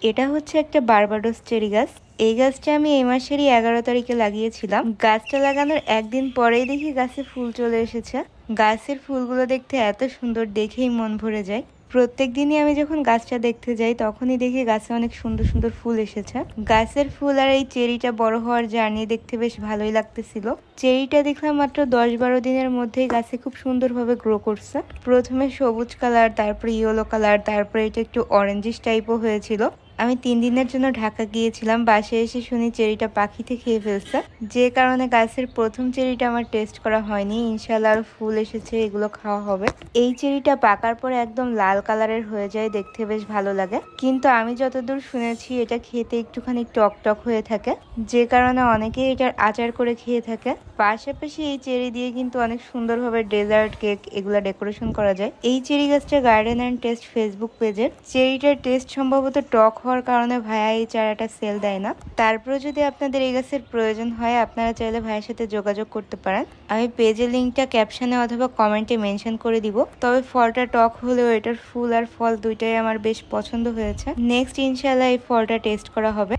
এটা হচ্ছে একটা বারবাডোস চেরি গাছ। এই গাছটা আমি এই মাসেরই 11 তারিখে লাগিয়েছিলাম। গাছটা লাগানোর একদিন পরেই দেখি গাছে ফুল চলে এসেছে। গাছের ফুলগুলো দেখতে এত সুন্দর, দেখেই মন ভরে যায়। প্রত্যেক দিনই আমি যখন গাছটা দেখতে যাই তখনই দেখি গাছে অনেক সুন্দর সুন্দর ফুল এসেছে। গাছের ফুল আর এই চেরিটা বড় হওয়ার জার্নি দেখতে বেশ ভালোই লাগতেছিল। চেরিটা দেখলাম মাত্র 10-12 দিনের মধ্যেই গাছে খুব সুন্দরভাবে গ্রো করছে। প্রথমে সবুজ কালার, তারপরে ইয়েলো কালার, তারপরে এটা একটু অরেঞ্জিশ টাইপও হয়েছিল। আমি 3 দিনের জন্য ঢাকা গিয়েছিলাম। বাসায় এসে শুনি চেরিটা পাখিতে খেয়ে ফেলছে, যে কারণে গাছের প্রথম চেরিটা আমার টেস্ট করা হয়নি। ইনশাল্লাহ আরো ফুল এসেছে, এগুলো খাওয়া হবে। এই চেরিটা পাকার পরে একদম লাল কালারের হয়ে যায়, দেখতে বেশ ভালো লাগে। কিন্তু আমি যতদূর শুনেছি এটা খেতে একটুখানি টক টক হয়ে থাকে, যে কারণে অনেকেই এটার আচার করে খেয়ে থাকে। পাশাপাশি এই চেরি দিয়ে কিন্তু অনেক সুন্দরভাবে ডেজার্ট, কেক এগুলা ডেকোরেশন করা যায়। এই চেরি গাছটা গার্ডেন অ্যান্ড টেস্ট ফেসবুক পেজের। চেরিটার টেস্ট সম্ভবত টক হওয়ার কারণে ভাইয়া এই চারাটা সেল দেয় না। তারপরে যদি আপনাদের এই গাছের প্রয়োজন হয় আপনারা চাইলে ভাইয়ের সাথে যোগাযোগ করতে পারেন। আমি পেজের লিঙ্কটা ক্যাপশনে অথবা কমেন্টে মেনশন করে দিব। তবে ফলটা টক হলেও এটার ফুল আর ফল দুইটাই আমার বেশ পছন্দ হয়েছে। নেক্সট ইনশাল্লাহ এই ফলটা টেস্ট করা হবে।